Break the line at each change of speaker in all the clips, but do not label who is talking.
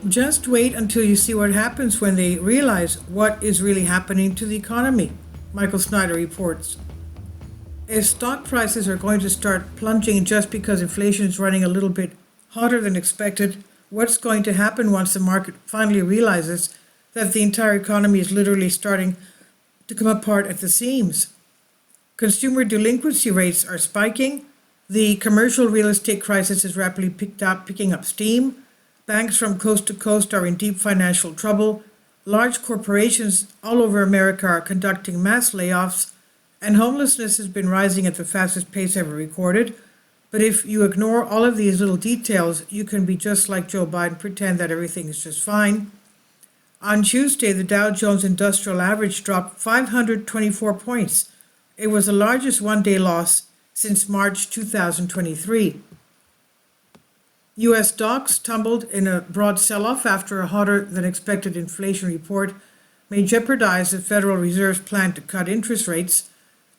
Just wait until you see what happens when they realize what is really happening to the economy, Michael Snyder reports. If stock prices are going to start plunging just because inflation is running a little bit hotter than expected, what's going to happen once the market finally realizes that the entire economy is literally starting to come apart at the seams? Consumer delinquency rates are spiking. The commercial real estate crisis is rapidly picking up steam. Banks from coast to coast are in deep financial trouble. Large corporations all over America are conducting mass layoffs, and homelessness has been rising at the fastest pace ever recorded. But if you ignore all of these little details, you can be just like Joe Biden, pretend that everything is just fine. On Tuesday, the Dow Jones Industrial Average dropped 524 points. It was the largest one-day loss since March 2023. U.S. stocks tumbled in a broad sell-off after a hotter-than-expected inflation report may jeopardize the Federal Reserve's plan to cut interest rates.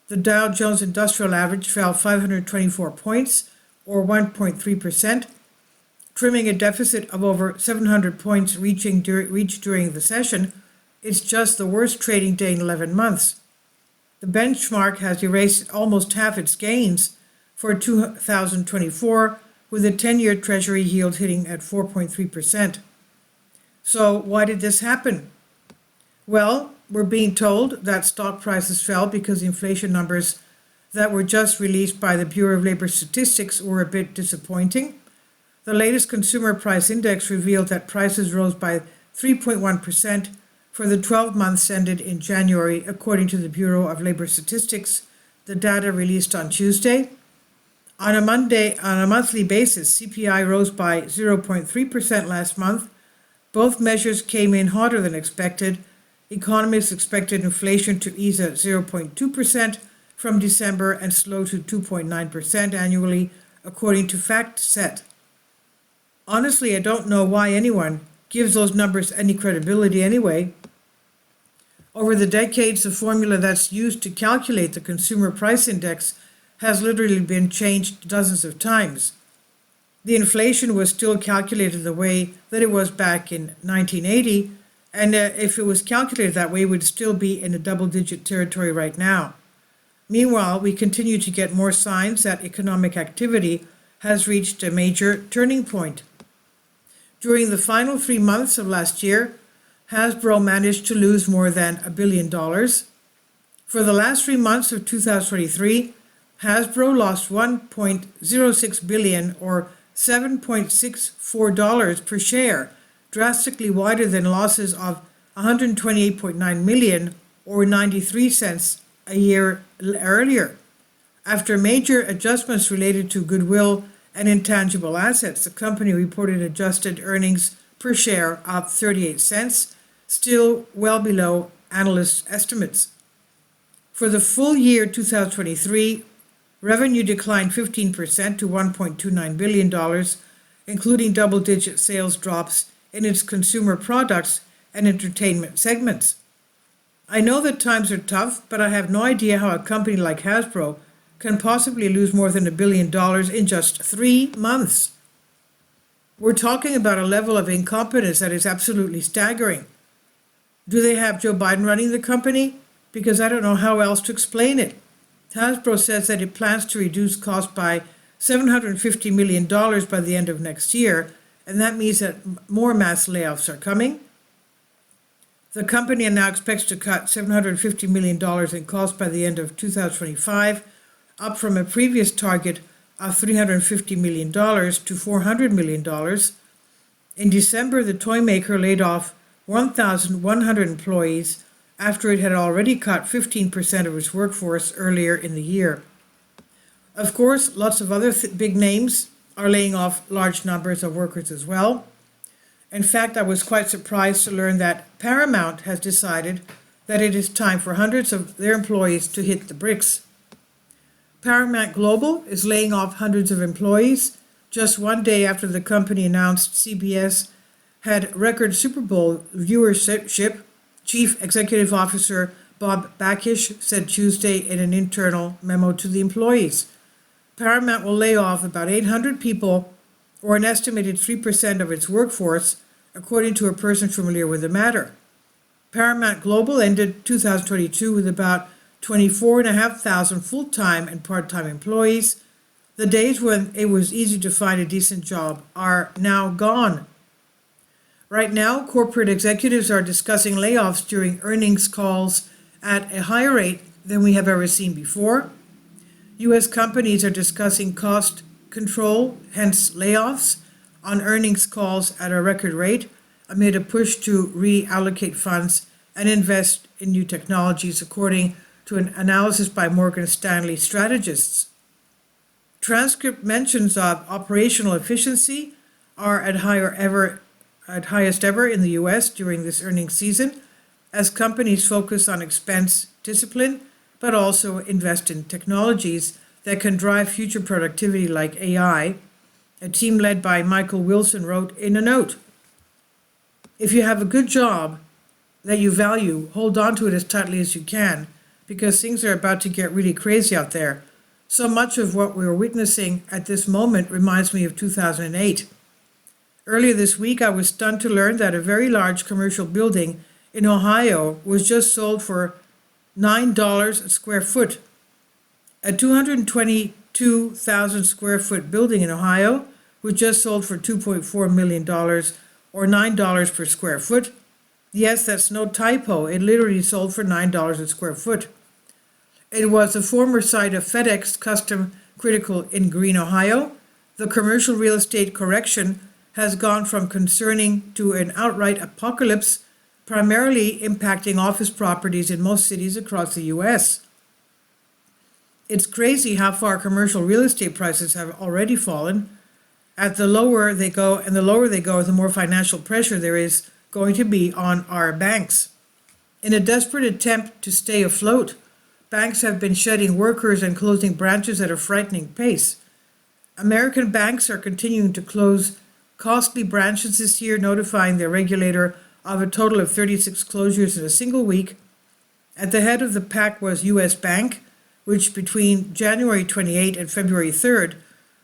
The Dow Jones Industrial Average fell 524 points, or 1.3%, trimming a deficit of over 700 points reached during the session. It's just the worst trading day in 11 months. The benchmark has erased almost half its gains for 2024, with the 10-year Treasury yield hitting at 4.3%. So why did this happen? Well, we're being told that stock prices fell because the inflation numbers that were just released by the Bureau of Labor Statistics were a bit disappointing. The latest consumer price index revealed that prices rose by 3.1% for the 12 months ended in January, according to the Bureau of Labor Statistics, the data released on Tuesday. On a monthly basis, CPI rose by 0.3% last month. Both measures came in hotter than expected. Economists expected inflation to ease at 0.2% from December and slow to 2.9% annually, according to FactSet. Honestly, I don't know why anyone gives those numbers any credibility anyway. Over the decades, the formula that's used to calculate the consumer price index has literally been changed dozens of times. The inflation was still calculated the way that it was back in 1980, and if it was calculated that way, it would still be in a double-digit territory right now. Meanwhile, we continue to get more signs that economic activity has reached a major turning point. During the final 3 months of last year, Hasbro managed to lose more than $1 billion. For the last 3 months of 2023, Hasbro lost $1.06 billion, or $7.64 per share, drastically wider than losses of $128.9 million, or 93 cents a year earlier. After major adjustments related to goodwill and intangible assets, the company reported adjusted earnings per share of 38 cents, still well below analysts' estimates. For the full year 2023, revenue declined 15% to $1.29 billion, including double-digit sales drops in its consumer products and entertainment segments. I know that times are tough, but I have no idea how a company like Hasbro can possibly lose more than $1 billion in just 3 months. We're talking about a level of incompetence that is absolutely staggering. Do they have Joe Biden running the company? Because I don't know how else to explain it. Hasbro says that it plans to reduce costs by $750 million by the end of next year, and that means that more mass layoffs are coming. The company now expects to cut $750 million in costs by the end of 2025, up from a previous target of $350 million to $400 million. In December, the toy maker laid off 1,100 employees after it had already cut 15% of its workforce earlier in the year. Of course, lots of other big names are laying off large numbers of workers as well. In fact, I was quite surprised to learn that Paramount has decided that it is time for hundreds of their employees to hit the bricks. Paramount Global is laying off hundreds of employees just one day after the company announced CBS had record Super Bowl viewership. Chief Executive Officer Bob Bakish said Tuesday in an internal memo to the employees. Paramount will lay off about 800 people, or an estimated 3% of its workforce, according to a person familiar with the matter. Paramount Global ended 2022 with about 24,500 full-time and part-time employees. The days when it was easy to find a decent job are now gone. Right now, corporate executives are discussing layoffs during earnings calls at a higher rate than we have ever seen before. U.S. companies are discussing cost control, hence layoffs, on earnings calls at a record rate amid a push to reallocate funds and invest in new technologies, according to an analysis by Morgan Stanley strategists. Transcript mentions of operational efficiency are at highest ever in the U.S. during this earnings season, as companies focus on expense discipline, but also invest in technologies that can drive future productivity like AI. A team led by Michael Wilson wrote in a note, "If you have a good job that you value, hold on to it as tightly as you can, because things are about to get really crazy out there. So much of what we're witnessing at this moment reminds me of 2008. Earlier this week, I was stunned to learn that a very large commercial building in Ohio was just sold for $9 a square foot. A 222,000 square foot building in Ohio was just sold for $2.4 million, or $9 per square foot. Yes, that's no typo. It literally sold for $9 a square foot. It was the former site of FedEx Custom Critical in Greene, Ohio. The commercial real estate correction has gone from concerning to an outright apocalypse, primarily impacting office properties in most cities across the U.S. It's crazy how far commercial real estate prices have already fallen. At the lower they go, the more financial pressure there is going to be on our banks. In a desperate attempt to stay afloat, banks have been shedding workers and closing branches at a frightening pace. American banks are continuing to close costly branches this year, notifying their regulator of a total of 36 closures in a single week. At the head of the pack was U.S. Bank, which between January 28 and February 3rd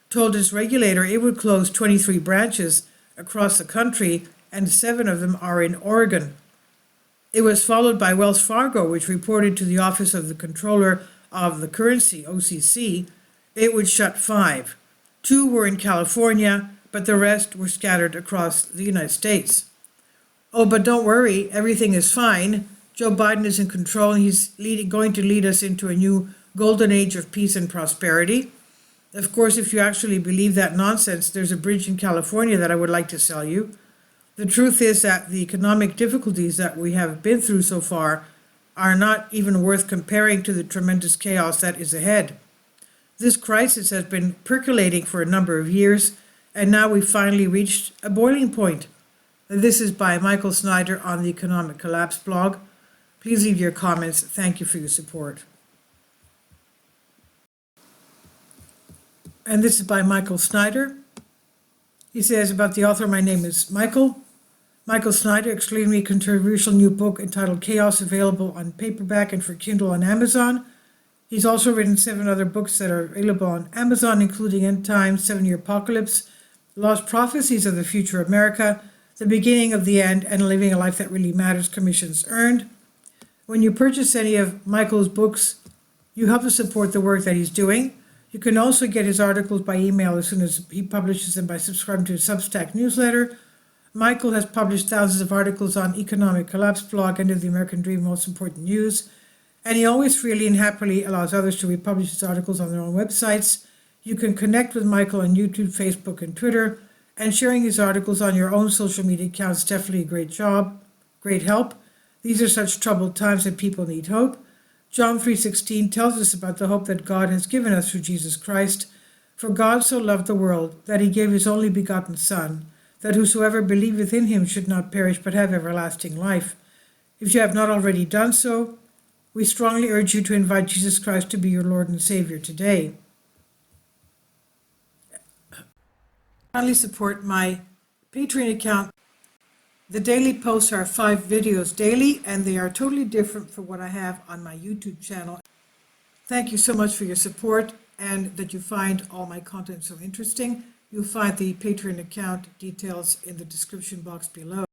told its regulator it would close 23 branches across the country, and 7 of them are in Oregon. It was followed by Wells Fargo, which reported to the Office of the Comptroller of the Currency, OCC, it would shut 5. 2 were in California, but the rest were scattered across the United States. Oh, but don't worry, everything is fine. Joe Biden is in control, and he's going to lead us into a new golden age of peace and prosperity. Of course, if you actually believe that nonsense, there's a bridge in California that I would like to sell you. The truth is that the economic difficulties that we have been through so far are not even worth comparing to the tremendous chaos that is ahead. This crisis has been percolating for a number of years, and now we've finally reached a boiling point. This is by Michael Snyder on the Economic Collapse blog. Please leave your comments. Thank you for your support. And this is by Michael Snyder. He says about the author, my name is Michael Snyder, extremely controversial new book entitled Chaos, available on paperback and for Kindle on Amazon. He's also written 7 other books that are available on Amazon, including End Times, 7-Year Apocalypse, Lost Prophecies of the Future America, The Beginning of the End, and Living a Life That Really Matters, Commissions Earned. When you purchase any of Michael's books, you help to support the work that he's doing. You can also get his articles by email as soon as he publishes them by subscribing to his Substack newsletter. Michael has published thousands of articles on Economic Collapse blog, End of the American Dream, Most Important News, and he always freely and happily allows others to republish his articles on their own websites. You can connect with Michael on YouTube, Facebook, and Twitter, and sharing his articles on your own social media accounts is definitely a great help. These are such troubled times that people need hope. John 3:16 tells us about the hope that God has given us through Jesus Christ. For God so loved the world that he gave his only begotten Son, that whosoever believeth in him should not perish but have everlasting life. If you have not already done so, we strongly urge you to invite Jesus Christ to be your Lord and Savior today. Kindly support my Patreon account. The daily posts are 5 videos daily, and they are totally different from what I have on my YouTube channel. Thank you so much for your support and that you find all my content so interesting. You'll find the Patreon account details in the description box below.